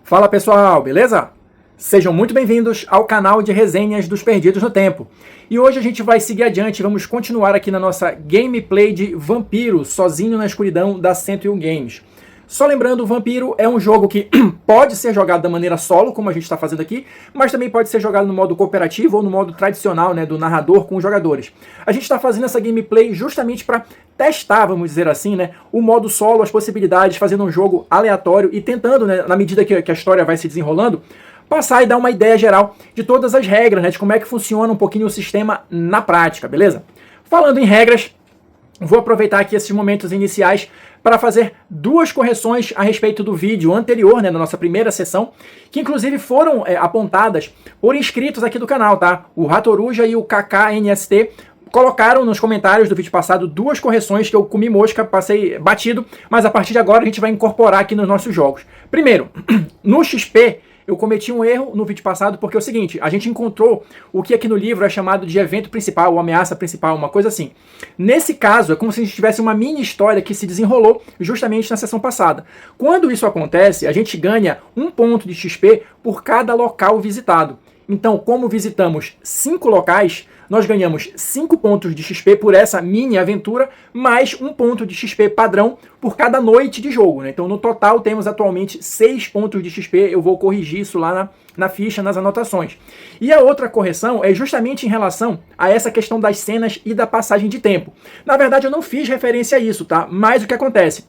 Fala pessoal, beleza? Sejam muito bem-vindos ao canal de resenhas dos Perdidos no Tempo. E hoje a gente vai seguir adiante, vamos continuar aqui na nossa gameplay de Vampiro, Sozinho na Escuridão, da 101 Games. Só lembrando, o Vampiro é um jogo que pode ser jogado da maneira solo, como a gente está fazendo aqui, mas também pode ser jogado no modo cooperativo ou no modo tradicional, né, do narrador com os jogadores. A gente está fazendo essa gameplay justamente para testar, vamos dizer assim, né, o modo solo, as possibilidades, fazendo um jogo aleatório e tentando, né, na medida que a história vai se desenrolando, passar e dar uma ideia geral de todas as regras, né, de como é que funciona um pouquinho o sistema na prática, beleza? Falando em regras, vou aproveitar aqui esses momentos iniciais para fazer duas correções a respeito do vídeo anterior, né, da nossa primeira sessão, que inclusive foram apontadas por inscritos aqui do canal, tá? O Ratoruja e o KKNST colocaram nos comentários do vídeo passado duas correções que eu comi mosca, passei batido, mas a partir de agora a gente vai incorporar aqui nos nossos jogos. Primeiro, no XP, eu cometi um erro no vídeo passado, porque é o seguinte, a gente encontrou o que aqui no livro é chamado de evento principal, ou ameaça principal, uma coisa assim. Nesse caso, é como se a gente tivesse uma mini história que se desenrolou justamente na sessão passada. Quando isso acontece, a gente ganha 1 ponto de XP por cada local visitado. Então, como visitamos 5 locais, nós ganhamos 5 pontos de XP por essa mini aventura, mais 1 ponto de XP padrão por cada noite de jogo, né? Então, no total, temos atualmente 6 pontos de XP. Eu vou corrigir isso lá na ficha, nas anotações. E a outra correção é justamente em relação a essa questão das cenas e da passagem de tempo. Na verdade, eu não fiz referência a isso, tá? Mas o que acontece?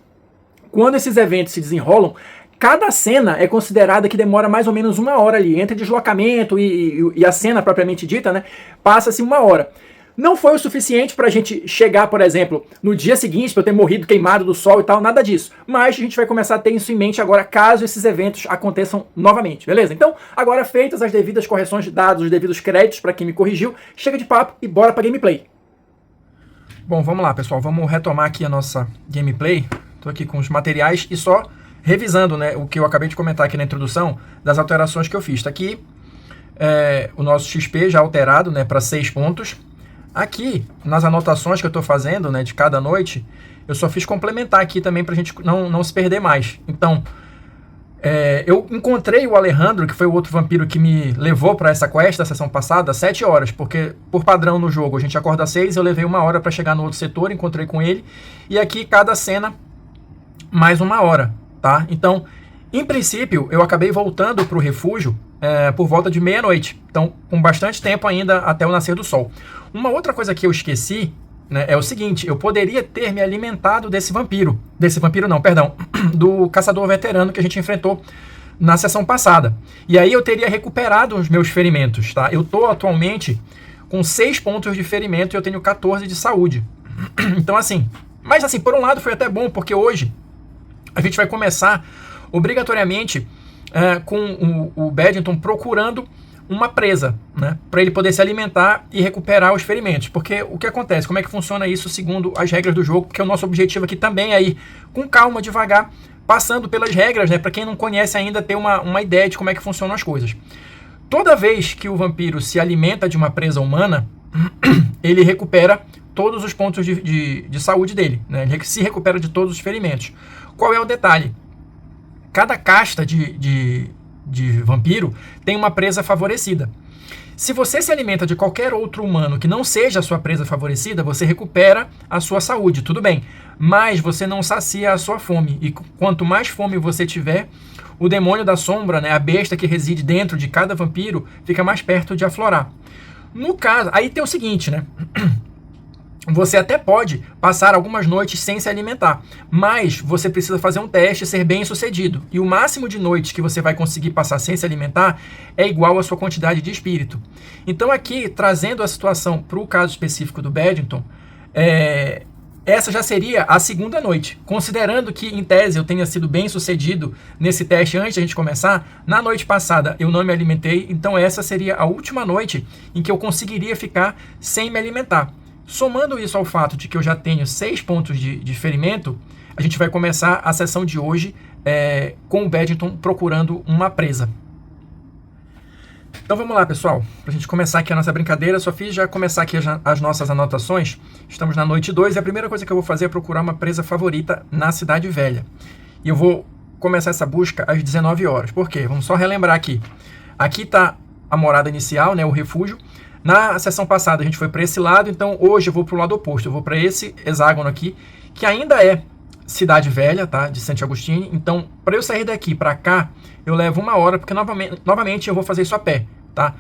Quando esses eventos se desenrolam, cada cena é considerada que demora mais ou menos 1 hora ali, entre deslocamento e a cena propriamente dita, né? Passa-se 1 hora. Não foi o suficiente para a gente chegar, por exemplo, no dia seguinte, para eu ter morrido queimado do sol e tal, nada disso. Mas a gente vai começar a ter isso em mente agora, caso esses eventos aconteçam novamente, beleza? Então, agora feitas as devidas correções, dados os devidos créditos para quem me corrigiu, chega de papo e bora para gameplay. Bom, vamos lá, pessoal, vamos retomar aqui a nossa gameplay. Estou aqui com os materiais e só revisando, né, o que eu acabei de comentar aqui na introdução, das alterações que eu fiz. Está aqui o nosso XP já alterado, né, para 6 pontos. Aqui, nas anotações que eu estou fazendo, né, de cada noite, eu só fiz complementar aqui também para a gente não se perder mais. Então, eu encontrei o Alejandro, que foi o outro vampiro que me levou para essa quest da sessão passada, 7 horas, porque por padrão no jogo a gente acorda às 6, eu levei 1 hora para chegar no outro setor, encontrei com ele, e aqui cada cena mais 1 hora. Tá? Então, em princípio, eu acabei voltando para o refúgio por volta de meia-noite. Então, com bastante tempo ainda até o nascer do sol. Uma outra coisa que eu esqueci, né, é o seguinte, eu poderia ter me alimentado desse vampiro. Desse vampiro não, perdão. Do caçador veterano que a gente enfrentou na sessão passada. E aí eu teria recuperado os meus ferimentos. Tá? Eu estou atualmente com 6 pontos de ferimento e eu tenho 14 de saúde. Então, assim... Mas, assim, por um lado foi até bom, porque hoje a gente vai começar obrigatoriamente com o Badington procurando uma presa, né, para ele poder se alimentar e recuperar os ferimentos. Porque o que acontece? Como é que funciona isso segundo as regras do jogo? Porque o nosso objetivo aqui também é ir com calma, devagar, passando pelas regras, né, para quem não conhece ainda ter uma ideia de como é que funcionam as coisas. Toda vez que o vampiro se alimenta de uma presa humana, ele recupera todos os pontos de saúde dele, né? Ele se recupera de todos os ferimentos. Qual é o detalhe? Cada casta de vampiro tem uma presa favorecida. Se você se alimenta de qualquer outro humano que não seja a sua presa favorecida, você recupera a sua saúde, tudo bem. Mas você não sacia a sua fome. E quanto mais fome você tiver, o demônio da sombra, né, a besta que reside dentro de cada vampiro, fica mais perto de aflorar. No caso, aí tem o seguinte, né? Você até pode passar algumas noites sem se alimentar, mas você precisa fazer um teste e ser bem sucedido. E o máximo de noites que você vai conseguir passar sem se alimentar é igual à sua quantidade de espírito. Então aqui, trazendo a situação para o caso específico do Badington, essa já seria a 2ª noite. Considerando que, em tese, eu tenha sido bem sucedido nesse teste antes de a gente começar, na noite passada eu não me alimentei, então essa seria a última noite em que eu conseguiria ficar sem me alimentar. Somando isso ao fato de que eu já tenho 6 pontos de ferimento, a gente vai começar a sessão de hoje com o Badington procurando uma presa. Então vamos lá, pessoal. Para a gente começar aqui a nossa brincadeira, só fiz já começar aqui as nossas anotações. Estamos na noite 2 e a primeira coisa que eu vou fazer é procurar uma presa favorita na Cidade Velha. E eu vou começar essa busca às 19 horas. Por quê? Vamos só relembrar aqui. Aqui está a morada inicial, né, o refúgio. Na sessão passada a gente foi para esse lado, então hoje eu vou para o lado oposto. Eu vou para esse hexágono aqui, que ainda é Cidade Velha, tá? De Santo Agostinho. Então, para eu sair daqui para cá, eu levo 1 hora, porque novamente eu vou fazer isso a pé, tá?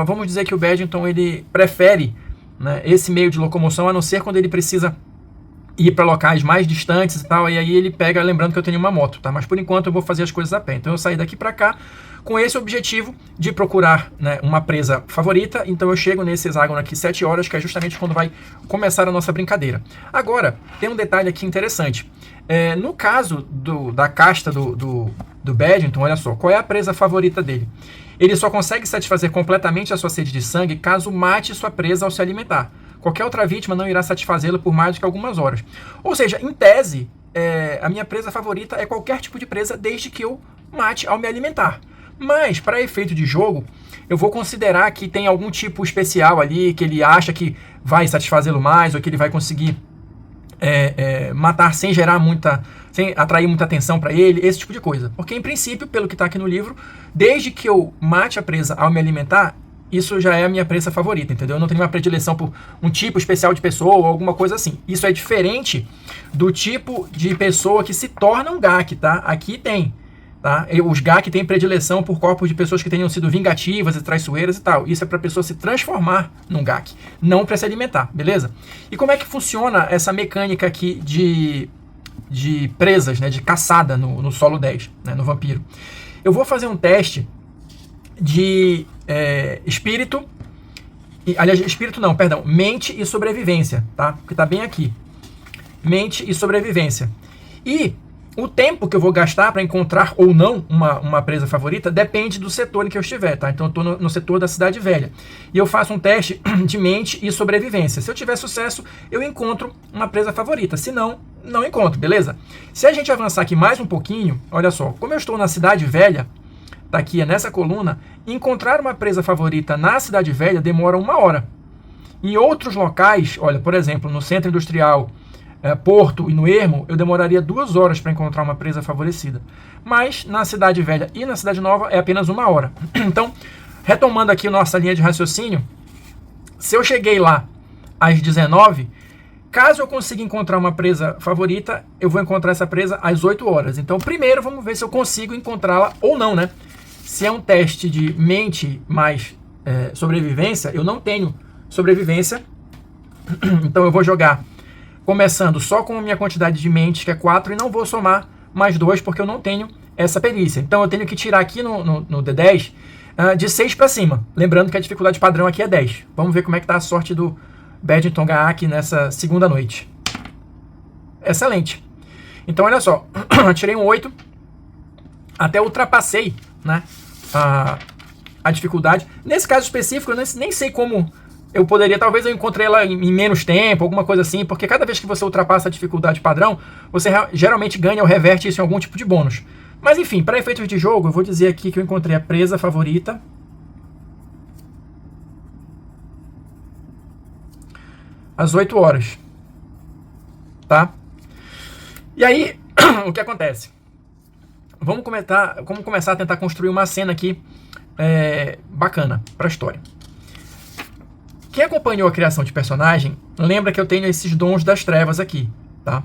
Vamos dizer que o Badington, ele prefere, né, esse meio de locomoção, a não ser quando ele precisa ir para locais mais distantes e tal, e aí ele pega, lembrando que eu tenho uma moto, tá? Mas por enquanto eu vou fazer as coisas a pé. Então eu saí daqui para cá com esse objetivo de procurar, né, uma presa favorita. Então eu chego nesse hexágono aqui 7 horas, que é justamente quando vai começar a nossa brincadeira. Agora, tem um detalhe aqui interessante. No caso da casta do Badington, olha só, qual é a presa favorita dele? Ele só consegue satisfazer completamente a sua sede de sangue caso mate sua presa ao se alimentar. Qualquer outra vítima não irá satisfazê-la por mais do que algumas horas. Ou seja, em tese, a minha presa favorita é qualquer tipo de presa, desde que eu mate ao me alimentar. Mas, para efeito de jogo, eu vou considerar que tem algum tipo especial ali, que ele acha que vai satisfazê-lo mais, ou que ele vai conseguir matar sem atrair muita atenção para ele, esse tipo de coisa. Porque, em princípio, pelo que está aqui no livro, desde que eu mate a presa ao me alimentar, isso já é a minha presa favorita, entendeu? Eu não tenho uma predileção por um tipo especial de pessoa ou alguma coisa assim. Isso é diferente do tipo de pessoa que se torna um GAC, tá? Aqui tem, tá? Os GAC têm predileção por corpos de pessoas que tenham sido vingativas e traiçoeiras e tal. Isso é para a pessoa se transformar num GAC, não para se alimentar, beleza? E como é que funciona essa mecânica aqui de presas, né? De caçada no solo 10, né? No vampiro. Eu vou fazer um teste de espírito, aliás, espírito não, perdão, mente e sobrevivência, tá? Porque tá bem aqui, mente e sobrevivência. E o tempo que eu vou gastar para encontrar ou não uma presa favorita depende do setor em que eu estiver, tá? Então eu tô no setor da Cidade Velha e eu faço um teste de mente e sobrevivência. Se eu tiver sucesso, eu encontro uma presa favorita, se não, não encontro, beleza? Se a gente avançar aqui mais um pouquinho, olha só, como eu estou na Cidade Velha, tá aqui nessa coluna, encontrar uma presa favorita na Cidade Velha demora 1 hora. Em outros locais, olha, por exemplo, no Centro Industrial, Porto e no Ermo, eu demoraria 2 horas para encontrar uma presa favorecida. Mas na Cidade Velha e na Cidade Nova é apenas 1 hora. Então, retomando aqui nossa linha de raciocínio, se eu cheguei lá às 19, caso eu consiga encontrar uma presa favorita, eu vou encontrar essa presa às 8 horas. Então, primeiro, vamos ver se eu consigo encontrá-la ou não, né? Se é um teste de mente mais sobrevivência, eu não tenho sobrevivência. Então eu vou jogar começando só com a minha quantidade de mente, que é 4, e não vou somar mais 2, porque eu não tenho essa perícia. Então eu tenho que tirar aqui no D10 de 6 para cima. Lembrando que a dificuldade padrão aqui é 10. Vamos ver como é que está a sorte do Badington GAC nessa segunda noite. Excelente. Então olha só, eu tirei um 8, até ultrapassei, né, a dificuldade. Nesse caso específico, eu nem sei como eu poderia, talvez eu encontrei ela em menos tempo, alguma coisa assim, porque cada vez que você ultrapassa a dificuldade padrão, você geralmente ganha ou reverte isso em algum tipo de bônus. Mas enfim, para efeitos de jogo, eu vou dizer aqui que eu encontrei a presa favorita. Às 8 horas. Tá? E aí, o que acontece? Vamos começar a tentar construir uma cena aqui bacana para a história. Quem acompanhou a criação de personagem, lembra que eu tenho esses dons das trevas aqui, tá?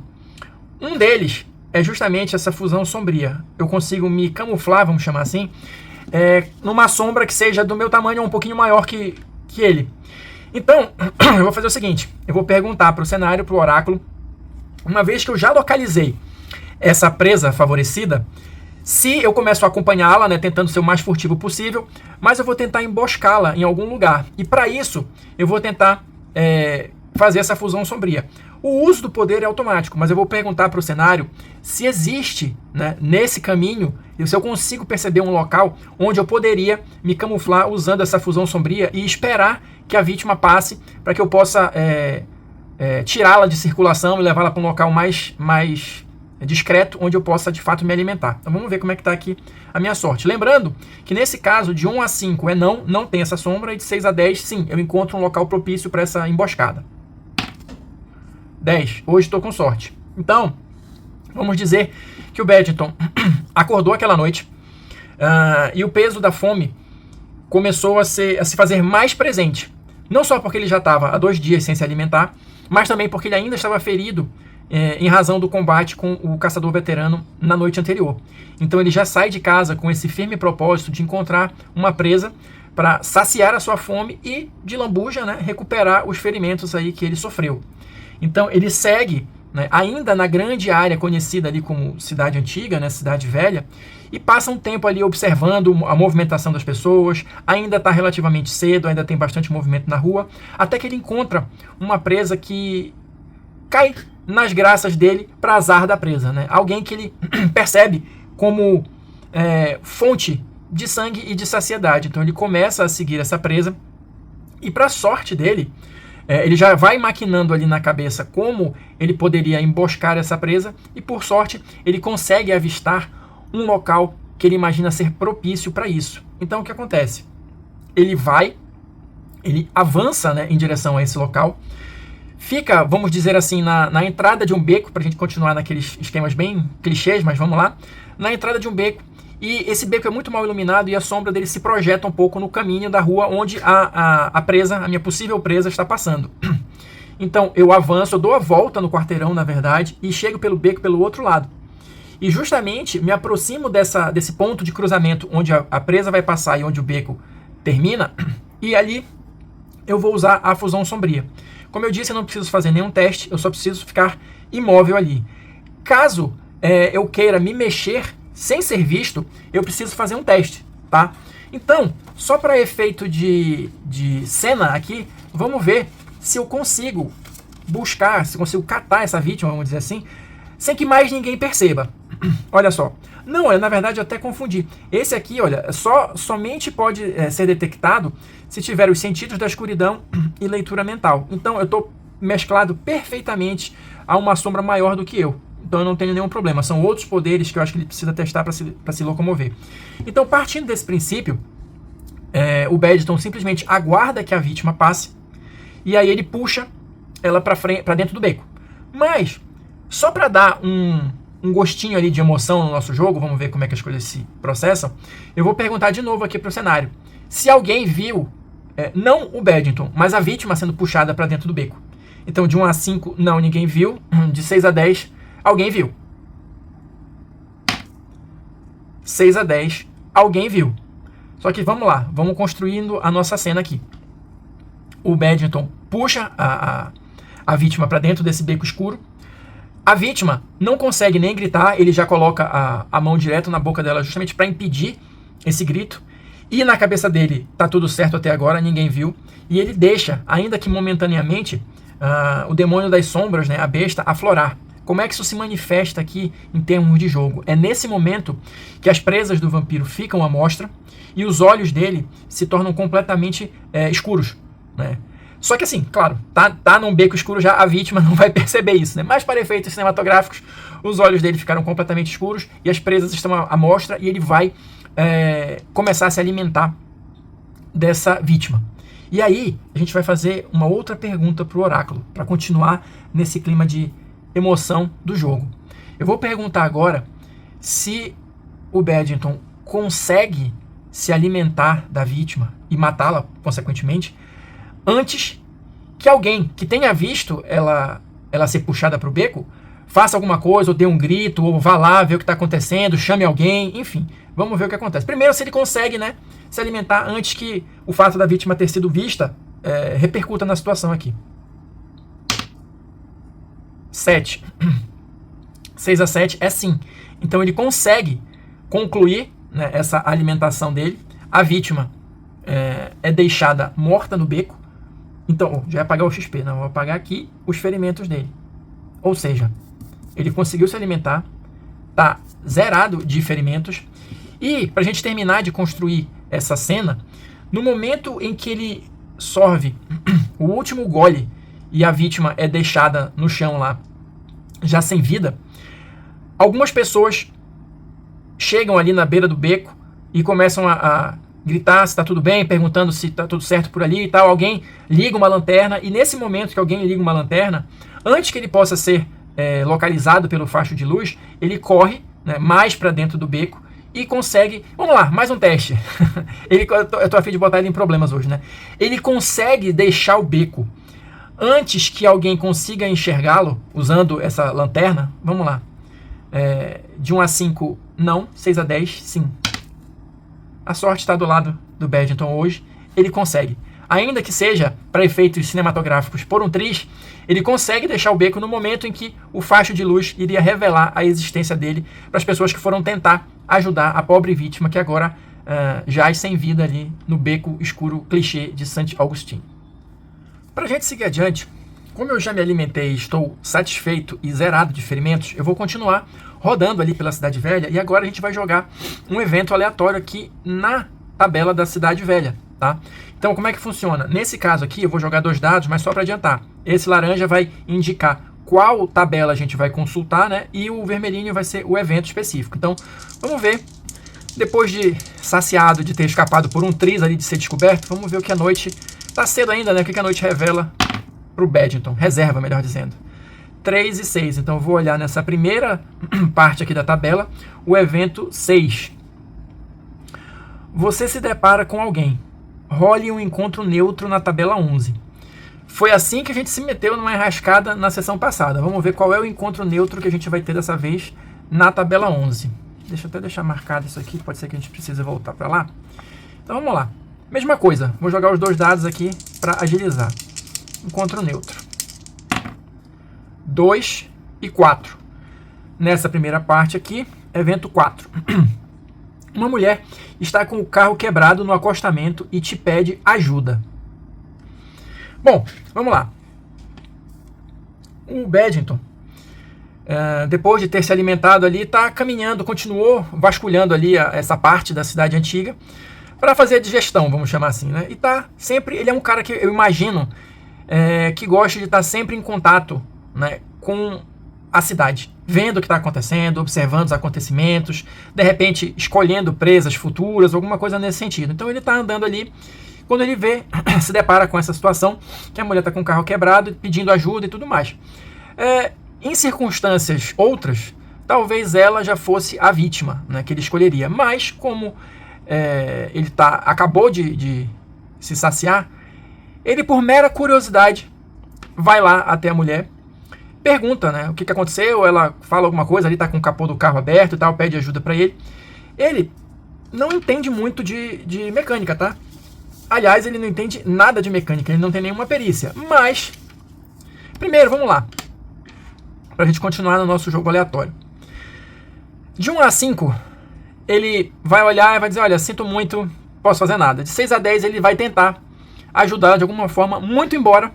Um deles é justamente essa fusão sombria. Eu consigo me camuflar, vamos chamar assim, numa sombra que seja do meu tamanho ou um pouquinho maior que ele. Então, eu vou fazer o seguinte, eu vou perguntar para o cenário, para o oráculo, uma vez que eu já localizei essa presa favorecida, se eu começo a acompanhá-la, né, tentando ser o mais furtivo possível, mas eu vou tentar emboscá-la em algum lugar. E para isso, eu vou tentar fazer essa fusão sombria. O uso do poder é automático, mas eu vou perguntar para o cenário se existe, né, nesse caminho, e se eu consigo perceber um local onde eu poderia me camuflar usando essa fusão sombria e esperar que a vítima passe para que eu possa tirá-la de circulação e levá-la para um local mais discreto, onde eu possa de fato me alimentar. Então vamos ver como é que está aqui a minha sorte. Lembrando que nesse caso de 1 a 5 não tem essa sombra, e de 6 a 10 sim, eu encontro um local propício para essa emboscada. 10, hoje estou com sorte. Então, vamos dizer que o Badington acordou aquela noite e o peso da fome começou a se fazer mais presente. Não só porque ele já estava há 2 dias sem se alimentar, mas também porque ele ainda estava ferido em razão do combate com o caçador veterano na noite anterior. Então ele já sai de casa com esse firme propósito de encontrar uma presa para saciar a sua fome e, de lambuja, né, recuperar os ferimentos aí que ele sofreu. Então ele segue, né, ainda na grande área conhecida ali como Cidade Antiga, né, Cidade Velha, e passa um tempo ali observando a movimentação das pessoas. Ainda está relativamente cedo, ainda tem bastante movimento na rua, até que ele encontra uma presa que cai nas graças dele, para azar da presa, né? Alguém que ele percebe como fonte de sangue e de saciedade. Então ele começa a seguir essa presa e, para sorte dele, ele já vai maquinando ali na cabeça como ele poderia emboscar essa presa e, por sorte, ele consegue avistar um local que ele imagina ser propício para isso. Então o que acontece? Ele avança, né, em direção a esse local, fica, vamos dizer assim, na entrada de um beco, para a gente continuar naqueles esquemas bem clichês, mas vamos lá, na entrada de um beco, e esse beco é muito mal iluminado e a sombra dele se projeta um pouco no caminho da rua onde a presa, a minha possível presa, está passando. Então eu avanço, eu dou a volta no quarteirão, na verdade, e chego pelo beco pelo outro lado. E justamente me aproximo desse ponto de cruzamento onde a presa vai passar e onde o beco termina, e ali eu vou usar a fusão sombria. Como eu disse, eu não preciso fazer nenhum teste, eu só preciso ficar imóvel ali. Caso eu queira me mexer sem ser visto, eu preciso fazer um teste, tá? Então, só para efeito de cena aqui, vamos ver se eu consigo buscar, se eu consigo catar essa vítima, vamos dizer assim, sem que mais ninguém perceba. Olha só. Não, na verdade eu até confundi. Esse aqui, olha, somente pode ser detectado se tiver os sentidos da escuridão e leitura mental. Então eu estou mesclado perfeitamente a uma sombra maior do que eu. Então eu não tenho nenhum problema. São outros poderes que eu acho que ele precisa testar para se locomover. Então, partindo desse princípio, o Badington simplesmente aguarda que a vítima passe e aí ele puxa ela para dentro do beco. Mas, só para dar um gostinho ali de emoção no nosso jogo, vamos ver como é que as coisas se processam, eu vou perguntar de novo aqui para o cenário. Se alguém viu, não o Badington, mas a vítima sendo puxada para dentro do beco. Então de 1 a 5, não, ninguém viu. De 6 a 10, alguém viu. 6 a 10, alguém viu. Só que vamos lá, vamos construindo a nossa cena aqui. O Badington puxa a vítima para dentro desse beco escuro. A vítima não consegue nem gritar, ele já coloca a mão direto na boca dela justamente para impedir esse grito. E na cabeça dele tá tudo certo até agora, ninguém viu. E ele deixa, ainda que momentaneamente, o demônio das sombras, né, a besta, aflorar. Como é que isso se manifesta aqui em termos de jogo? É nesse momento que as presas do vampiro ficam à mostra e os olhos dele se tornam completamente escuros, né? Só que assim, claro, tá num beco escuro já, a vítima não vai perceber isso, né? Mas para efeitos cinematográficos, os olhos dele ficaram completamente escuros e as presas estão à mostra e ele vai começar a se alimentar dessa vítima. E aí, a gente vai fazer uma outra pergunta pro oráculo, para continuar nesse clima de emoção do jogo. Eu vou perguntar agora se o Badington consegue se alimentar da vítima e matá-la, consequentemente, antes que alguém que tenha visto ela ser puxada para o beco faça alguma coisa, ou dê um grito, ou vá lá ver o que está acontecendo, chame alguém, enfim, vamos ver o que acontece. Primeiro, se ele consegue, né, se alimentar antes que o fato da vítima ter sido vista repercuta na situação aqui. 7. 6 a 7 é sim. Então ele consegue concluir, né, essa alimentação dele. A vítima é deixada morta no beco. Então, já ia apagar o XP, não, vou apagar aqui os ferimentos dele. Ou seja, ele conseguiu se alimentar, tá zerado de ferimentos. E, pra gente terminar de construir essa cena, no momento em que ele sorve o último gole e a vítima é deixada no chão lá, já sem vida, algumas pessoas chegam ali na beira do beco e começam a gritar se está tudo bem, perguntando se está tudo certo por ali e tal. Alguém liga uma lanterna e nesse momento que alguém liga uma lanterna, antes que ele possa ser localizado pelo facho de luz, ele corre, né, mais para dentro do beco e consegue... Vamos lá, mais um teste. Eu tô a fim de botar ele em problemas hoje, né? Ele consegue deixar o beco antes que alguém consiga enxergá-lo usando essa lanterna. Vamos lá. De 1 a 5, não. 6 a 10, sim. A sorte está do lado do Badington hoje. Ele consegue. Ainda que seja para efeitos cinematográficos por um triz, ele consegue deixar o beco no momento em que o facho de luz iria revelar a existência dele para as pessoas que foram tentar ajudar a pobre vítima que agora jaz sem vida ali no beco escuro clichê de Saint Augustine. Para a gente seguir adiante, como eu já me alimentei e estou satisfeito e zerado de ferimentos, eu vou continuar rodando ali pela Cidade Velha e agora a gente vai jogar um evento aleatório aqui na tabela da Cidade Velha, tá? Então, como é que funciona? Nesse caso aqui, eu vou jogar 2 dados, mas só para adiantar. Esse laranja vai indicar qual tabela a gente vai consultar, né? E o vermelhinho vai ser o evento específico. Então, vamos ver. Depois de saciado de ter escapado por um triz ali de ser descoberto, vamos ver o que a noite... Tá cedo ainda, né? O que a noite revela pro Badington. Reserva, melhor dizendo. 3 e 6. Então, eu vou olhar nessa primeira parte aqui da tabela, o evento 6. Você se depara com alguém. Role um encontro neutro na tabela 11. Foi assim que a gente se meteu numa enrascada na sessão passada. Vamos ver qual é o encontro neutro que a gente vai ter dessa vez na tabela 11. Deixa eu até deixar marcado isso aqui, pode ser que a gente precise voltar para lá. Então vamos lá. Mesma coisa, vou jogar os 2 dados aqui para agilizar. Encontro neutro. 2 e 4. Nessa primeira parte aqui, evento 4. Uma mulher está com o carro quebrado no acostamento e te pede ajuda. Bom, vamos lá. O Badington, depois de ter se alimentado ali, está caminhando, continuou vasculhando ali essa parte da cidade antiga para fazer a digestão, vamos chamar assim, né? E tá sempre, ele é um cara que eu imagino que gosta de estar sempre em contato, né, com a cidade, vendo o que está acontecendo, observando os acontecimentos, de repente escolhendo presas futuras, alguma coisa nesse sentido. Então ele está andando ali, quando ele vê, se depara com essa situação, que a mulher está com o carro quebrado, pedindo ajuda e tudo mais. Em circunstâncias outras, talvez ela já fosse a vítima, né, que ele escolheria. Mas como ele acabou de se saciar, ele, por mera curiosidade, vai lá até a mulher, pergunta, né, o que aconteceu, ela fala alguma coisa, ali tá com o capô do carro aberto e tal, pede ajuda para ele. Ele não entende muito de mecânica, tá? Aliás, ele não entende nada de mecânica, ele não tem nenhuma perícia. Mas, primeiro, vamos lá, pra gente continuar no nosso jogo aleatório. De 1 a 5, ele vai olhar e vai dizer, olha, sinto muito, posso fazer nada. De 6 a 10, ele vai tentar ajudar de alguma forma, muito embora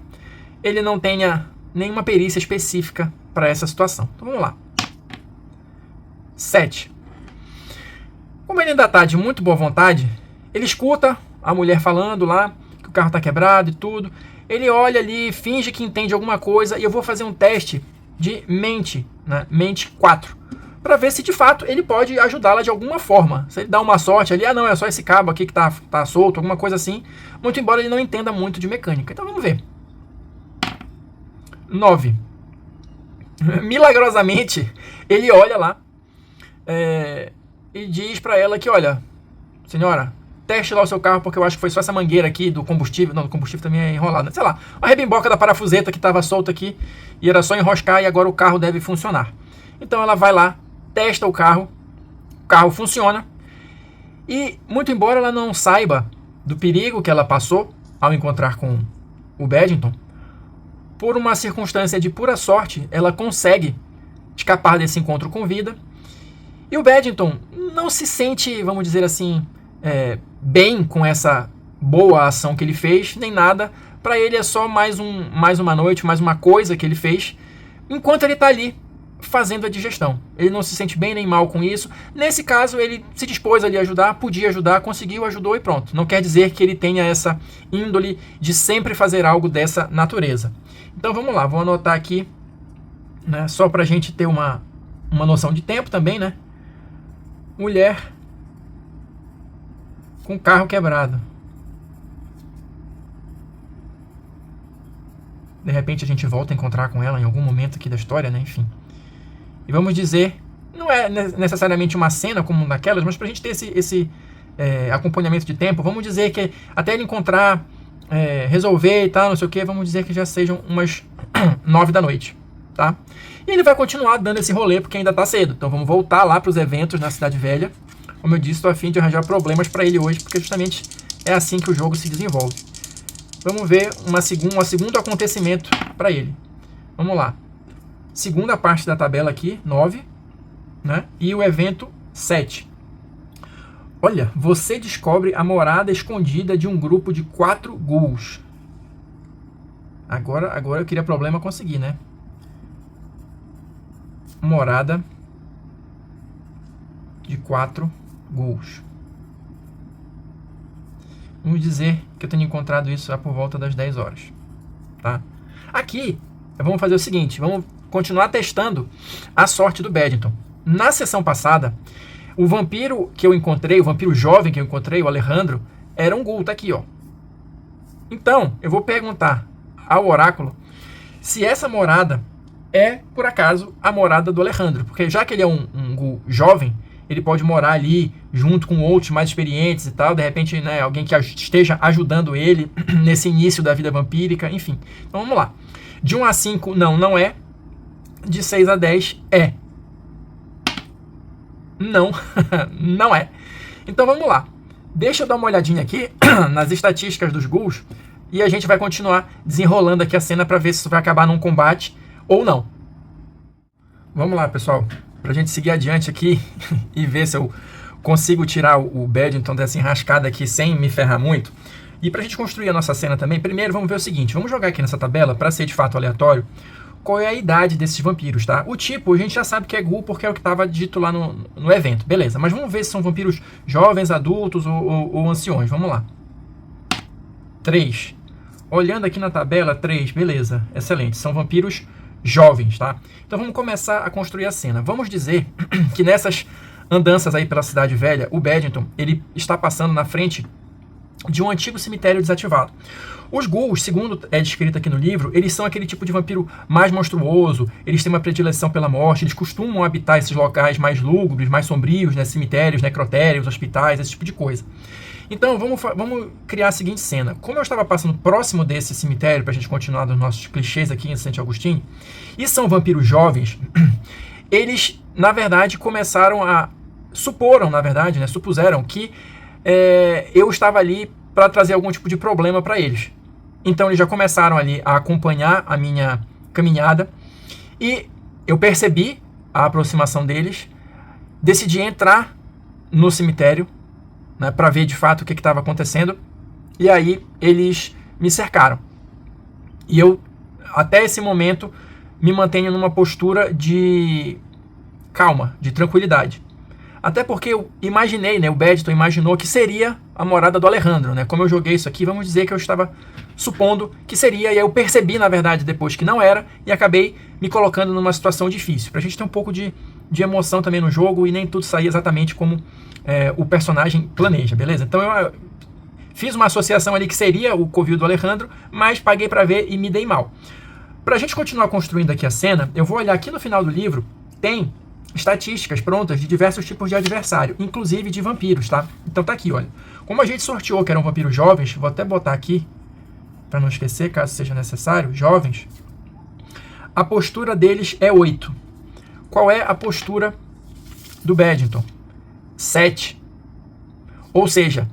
ele não tenha nenhuma perícia específica para essa situação. Então vamos lá. 7. Como ele ainda está de muito boa vontade, ele escuta a mulher falando lá que o carro está quebrado e tudo. Ele olha ali, finge que entende alguma coisa e eu vou fazer um teste de mente, né? Mente 4, para ver se de fato ele pode ajudá-la de alguma forma. Se ele dá uma sorte ali, não, é só esse cabo aqui que tá solto, alguma coisa assim, muito embora ele não entenda muito de mecânica. Então vamos ver. 9. Milagrosamente, ele olha lá e diz para ela que, olha, senhora, teste lá o seu carro, porque eu acho que foi só essa mangueira aqui do combustível. Não, o combustível também é enrolado. Sei lá, a rebimboca da parafuseta que estava solta aqui e era só enroscar e agora o carro deve funcionar. Então ela vai lá, testa o carro funciona. E, muito embora ela não saiba do perigo que ela passou ao encontrar com o Badington, por uma circunstância de pura sorte, ela consegue escapar desse encontro com vida. E o Badington não se sente, vamos dizer assim, bem com essa boa ação que ele fez, nem nada. Para ele é só mais uma noite, mais uma coisa que ele fez, enquanto ele está ali fazendo a digestão. Ele não se sente bem nem mal com isso. Nesse caso, ele se dispôs ali a ajudar, podia ajudar, conseguiu, ajudou e pronto. Não quer dizer que ele tenha essa índole de sempre fazer algo dessa natureza. Então vamos lá, vou anotar aqui, né, só para a gente ter uma noção de tempo também, né? Mulher com carro quebrado. De repente a gente volta a encontrar com ela em algum momento aqui da história, né? Enfim. E vamos dizer, não é necessariamente uma cena como naquelas, mas pra gente ter esse acompanhamento de tempo, vamos dizer que até ele encontrar, resolver e tal, não sei o que, vamos dizer que já sejam umas 9 da noite, tá? E ele vai continuar dando esse rolê porque ainda tá cedo. Então vamos voltar lá pros eventos na Cidade Velha. Como eu disse, estou a fim de arranjar problemas para ele hoje, porque justamente é assim que o jogo se desenvolve. Vamos ver um segundo acontecimento para ele. Vamos lá. Segunda parte da tabela aqui, 9, né? E o evento 7. Olha, você descobre a morada escondida de um grupo de 4 ghouls. Agora eu queria problema conseguir, né? Morada de 4 ghouls. Vamos dizer que eu tenho encontrado isso lá por volta das 10 horas. Tá? Aqui, vamos fazer o seguinte. Vamos continuar testando a sorte do Badington. Na sessão passada, o vampiro que eu encontrei, o vampiro jovem que eu encontrei, o Alejandro, era um ghoul. Tá aqui, ó. Então, eu vou perguntar ao oráculo se essa morada é, por acaso, a morada do Alejandro. Porque já que ele é um ghoul jovem, ele pode morar ali junto com outros mais experientes e tal. De repente, né, alguém que esteja ajudando ele nesse início da vida vampírica, enfim. Então vamos lá. De 1 a 5, não é. De 6 a 10, é. Não, não é. Então vamos lá. Deixa eu dar uma olhadinha aqui nas estatísticas dos ghouls e a gente vai continuar desenrolando aqui a cena para ver se isso vai acabar num combate ou não. Vamos lá, pessoal. Pra gente seguir adiante aqui e ver se eu consigo tirar o Badington dessa enrascada aqui sem me ferrar muito. E pra gente construir a nossa cena também, primeiro vamos ver o seguinte. Vamos jogar aqui nessa tabela, pra ser de fato aleatório, qual é a idade desses vampiros, tá? O tipo, a gente já sabe que é ghoul porque é o que estava dito lá no evento, beleza. Mas vamos ver se são vampiros jovens, adultos ou anciões. Vamos lá. 3. Olhando aqui na tabela, 3, beleza, excelente. São vampiros jovens, tá? Então vamos começar a construir a cena. Vamos dizer que nessas andanças aí pela Cidade Velha, o Badington, ele está passando na frente de um antigo cemitério desativado. Os ghouls, segundo é descrito aqui no livro, eles são aquele tipo de vampiro mais monstruoso, eles têm uma predileção pela morte, eles costumam habitar esses locais mais lúgubres, mais sombrios, né, cemitérios, necrotérios, hospitais, esse tipo de coisa. Então, vamos criar a seguinte cena. Como eu estava passando próximo desse cemitério, para a gente continuar nos nossos clichês aqui em Santo Agostinho, e são vampiros jovens, eles, na verdade, supuseram que eu estava ali para trazer algum tipo de problema para eles. Então, eles já começaram ali a acompanhar a minha caminhada, e eu percebi a aproximação deles, decidi entrar no cemitério, né, para ver de fato o que estava acontecendo, e aí eles me cercaram. E eu, até esse momento, me mantenho numa postura de calma, de tranquilidade. Até porque eu imaginei, né, o Badington imaginou que seria a morada do Alejandro, né? Como eu joguei isso aqui, vamos dizer que eu estava supondo que seria, e aí eu percebi, na verdade, depois que não era, e acabei me colocando numa situação difícil. Pra gente ter um pouco de emoção também no jogo, e nem tudo sair exatamente como o personagem planeja, beleza? Então eu fiz uma associação ali que seria o covil do Alejandro, mas paguei pra ver e me dei mal. Pra gente continuar construindo aqui a cena, eu vou olhar aqui no final do livro, tem estatísticas prontas de diversos tipos de adversário, inclusive de vampiros, tá? Então tá aqui, olha. Como a gente sorteou que eram vampiros jovens, vou até botar aqui, para não esquecer, caso seja necessário, jovens. A postura deles é 8. Qual é a postura do Badington? 7. Ou seja,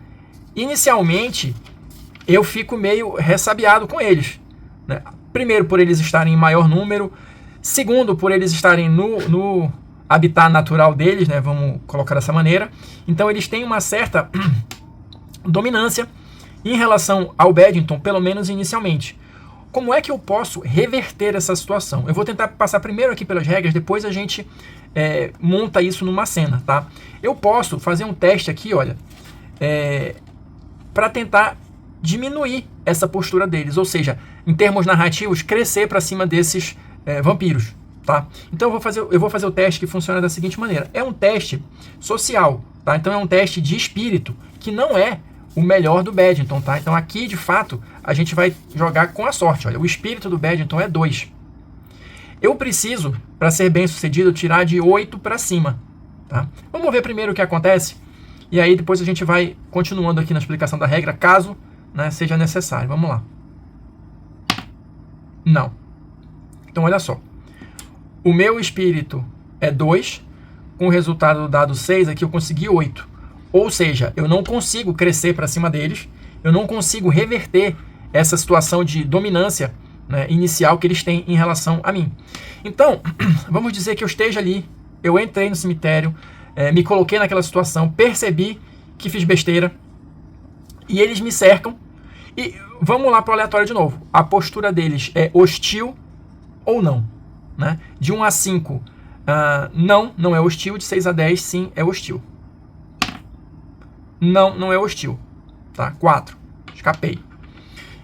inicialmente, eu fico meio ressabiado com eles, né? Primeiro, por eles estarem em maior número. Segundo, por eles estarem no habitat natural deles, né? Vamos colocar dessa maneira. Então, eles têm uma certa dominância em relação ao Badington, pelo menos inicialmente. Como é que eu posso reverter essa situação? Eu vou tentar passar primeiro aqui pelas regras, depois a gente monta isso numa cena, tá? Eu posso fazer um teste aqui, olha, para tentar diminuir essa postura deles, ou seja, em termos narrativos, crescer para cima desses vampiros, tá? Então eu vou fazer o teste que funciona da seguinte maneira. É um teste social, tá? Então é um teste de espírito, que não é o melhor do Badington, tá? Então aqui, de fato, a gente vai jogar com a sorte. Olha, o espírito do Badington é 2. Eu preciso para ser bem sucedido, tirar de 8 para cima. Tá? Vamos ver primeiro o que acontece, e aí depois a gente vai continuando aqui na explicação da regra, caso, né, seja necessário. Vamos lá. Não. Então, olha só. O meu espírito é 2, com o resultado do dado 6 aqui eu consegui 8. Ou seja, eu não consigo crescer para cima deles, eu não consigo reverter essa situação de dominância, né, inicial que eles têm em relação a mim. Então, vamos dizer que eu esteja ali, eu entrei no cemitério, me coloquei naquela situação, percebi que fiz besteira, e eles me cercam, e vamos lá para o aleatório de novo. A postura deles é hostil ou não? Né? De 1 a 5, não é hostil. De 6 a 10, sim, é hostil. Não é hostil. Tá? 4, escapei.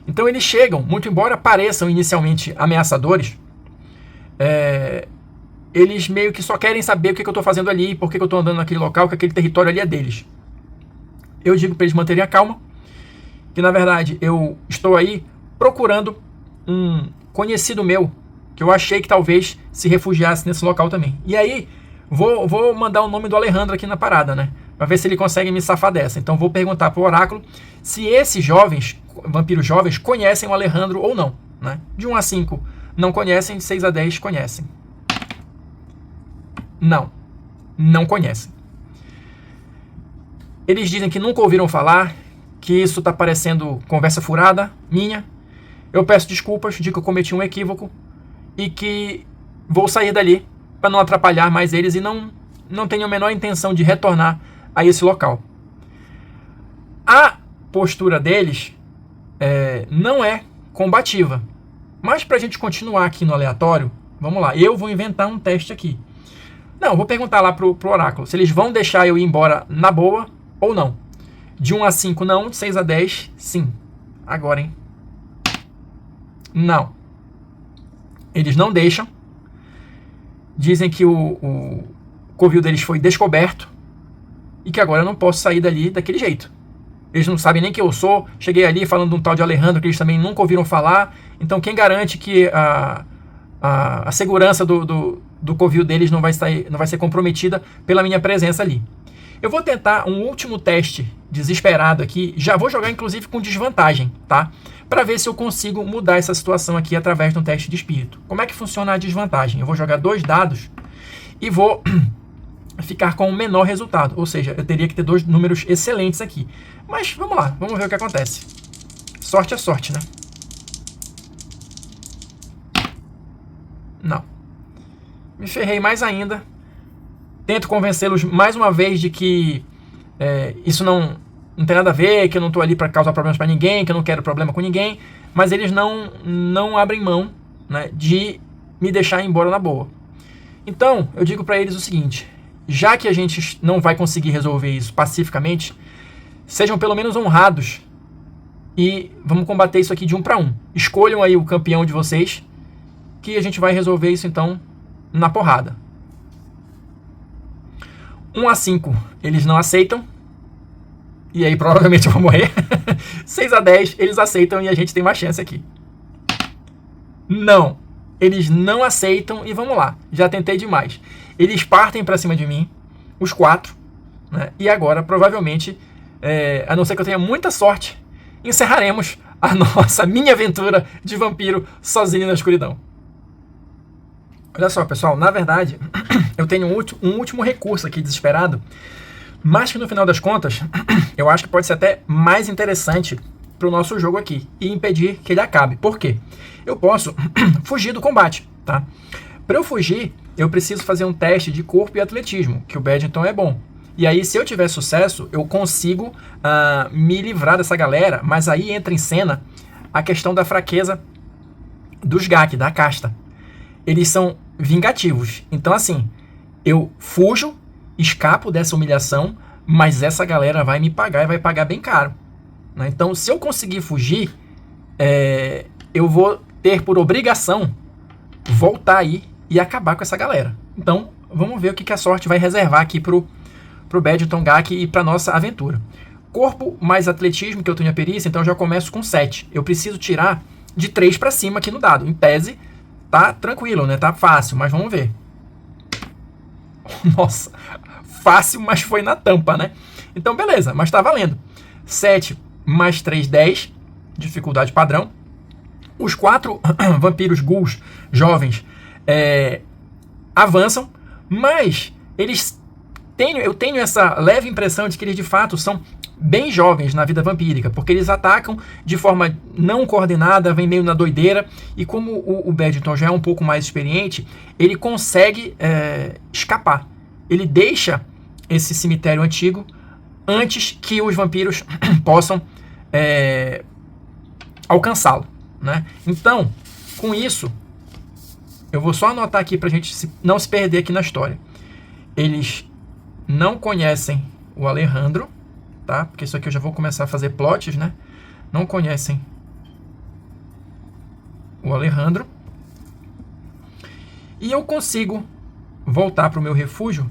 Então eles chegam, muito embora pareçam inicialmente ameaçadores, eles meio que só querem saber o que eu estou fazendo ali, por que eu estou andando naquele local, que aquele território ali é deles. Eu digo para eles manterem a calma, que na verdade eu estou aí procurando um conhecido meu, que eu achei que talvez se refugiasse nesse local também. E aí, vou mandar o nome do Alejandro aqui na parada, né? Para ver se ele consegue me safar dessa. Então vou perguntar pro oráculo se esses jovens, vampiros jovens, conhecem o Alejandro ou não, né? De 1 a 5 não conhecem, de 6 a 10 conhecem. Não conhecem. Eles dizem que nunca ouviram falar, que isso está parecendo conversa furada minha. Eu peço desculpas, digo que eu cometi um equívoco e que vou sair dali para não atrapalhar mais eles e não tenho a menor intenção de retornar a esse local. A postura deles não é combativa. Mas para a gente continuar aqui no aleatório, vamos lá, eu vou inventar um teste aqui. Não, vou perguntar lá pro oráculo se eles vão deixar eu ir embora na boa ou não. De 1 a 5 não, de 6 a 10 sim. Agora, hein? Não. Eles não deixam. Dizem que o covil deles foi descoberto e que agora eu não posso sair dali daquele jeito. Eles não sabem nem quem eu sou. Cheguei ali falando de um tal de Alejandro que eles também nunca ouviram falar. Então quem garante que a segurança do covil deles não vai ser comprometida pela minha presença ali? Eu vou tentar um último teste desesperado aqui. Já vou jogar inclusive com desvantagem, tá? Para ver se eu consigo mudar essa situação aqui através de um teste de espírito. Como é que funciona a desvantagem? Eu vou jogar 2 dados e vou ficar com o menor resultado. Ou seja, eu teria que ter 2 números excelentes aqui. Mas vamos lá, vamos ver o que acontece. Sorte é sorte, né? Não. Me ferrei mais ainda. Tento convencê-los mais uma vez de que isso não tem nada a ver, que eu não estou ali para causar problemas para ninguém, que eu não quero problema com ninguém, mas eles não abrem mão, né, de me deixar ir embora na boa. Então, eu digo para eles o seguinte: já que a gente não vai conseguir resolver isso pacificamente, sejam pelo menos honrados e vamos combater isso aqui de 1 para 1. Escolham aí o campeão de vocês, que a gente vai resolver isso então na porrada. 1 a 5, eles não aceitam. E aí provavelmente eu vou morrer. 6 a 10, eles aceitam e a gente tem uma chance aqui. Não. Eles não aceitam e vamos lá. Já tentei demais. Eles partem pra cima de mim, os 4. Né? E agora, provavelmente, a não ser que eu tenha muita sorte, encerraremos a minha aventura de vampiro sozinho na escuridão. Olha só, pessoal, na verdade, eu tenho um último recurso aqui desesperado, mas que no final das contas, eu acho que pode ser até mais interessante para o nosso jogo aqui e impedir que ele acabe. Por quê? Eu posso fugir do combate, tá? Para eu fugir, eu preciso fazer um teste de corpo e atletismo, que o Badington é bom. E aí, se eu tiver sucesso, eu consigo me livrar dessa galera, mas aí entra em cena a questão da fraqueza dos GAC, da casta. Eles são vingativos. Então, assim, eu fujo, escapo dessa humilhação, mas essa galera vai me pagar e vai pagar bem caro. Né? Então, se eu conseguir fugir, eu vou ter por obrigação voltar aí e acabar com essa galera. Então, vamos ver o que a sorte vai reservar aqui pro Badington GAC e pra nossa aventura. Corpo mais atletismo, que eu tenho a perícia, então eu já começo com 7. Eu preciso tirar de 3 para cima aqui no dado. Em tese, tá tranquilo, né? Tá fácil, mas vamos ver. Nossa, fácil, mas foi na tampa, né? Então, beleza, mas tá valendo. 7 mais 3, 10. Dificuldade padrão. Os 4 vampiros ghouls jovens avançam, mas eu tenho essa leve impressão de que eles de fato são bem jovens na vida vampírica, porque eles atacam de forma não coordenada, vem meio na doideira, e como o Badington já é um pouco mais experiente, ele consegue escapar. Ele deixa esse cemitério antigo antes que os vampiros possam alcançá-lo, né? Então, com isso, eu vou só anotar aqui pra gente não se perder aqui na história. Eles não conhecem o Alejandro, tá? Porque isso aqui eu já vou começar a fazer plots, né? Não conhecem o Alejandro. E eu consigo voltar para o meu refúgio,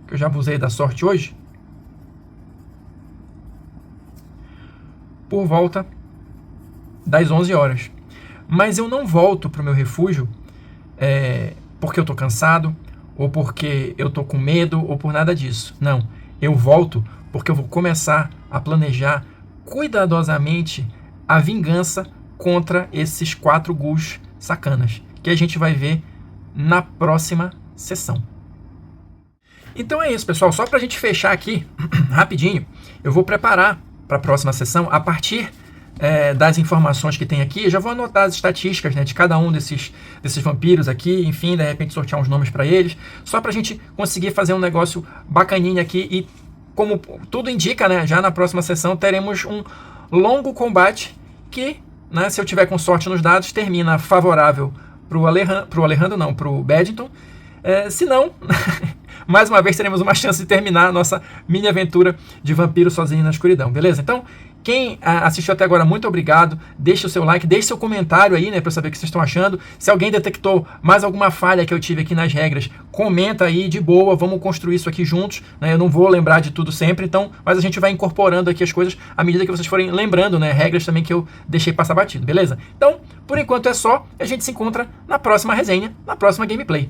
que eu já abusei da sorte hoje, por volta das 11 horas. Mas eu não volto para o meu refúgio porque eu estou cansado, ou porque eu estou com medo, ou por nada disso. Não, eu volto porque eu vou começar a planejar cuidadosamente a vingança contra esses 4 ghouls sacanas, que a gente vai ver na próxima sessão. Então é isso, pessoal. Só para a gente fechar aqui, rapidinho, eu vou preparar para a próxima sessão, a partir das informações que tem aqui, eu já vou anotar as estatísticas, né, de cada um desses vampiros aqui, enfim, de repente sortear uns nomes para eles, só para a gente conseguir fazer um negócio bacaninho aqui e, como tudo indica, né, já na próxima sessão teremos um longo combate que, né, se eu tiver com sorte nos dados, termina favorável para o Badington. Se não, mais uma vez teremos uma chance de terminar a nossa mini aventura de vampiro sozinho na escuridão, beleza? Então, quem assistiu até agora, muito obrigado. Deixe o seu like, deixe seu comentário aí, né, para eu saber o que vocês estão achando. Se alguém detectou mais alguma falha que eu tive aqui nas regras, comenta aí, de boa, vamos construir isso aqui juntos, né? Eu não vou lembrar de tudo sempre, então, mas a gente vai incorporando aqui as coisas à medida que vocês forem lembrando, né, regras também que eu deixei passar batido, beleza? Então, por enquanto é só, a gente se encontra na próxima resenha, na próxima gameplay.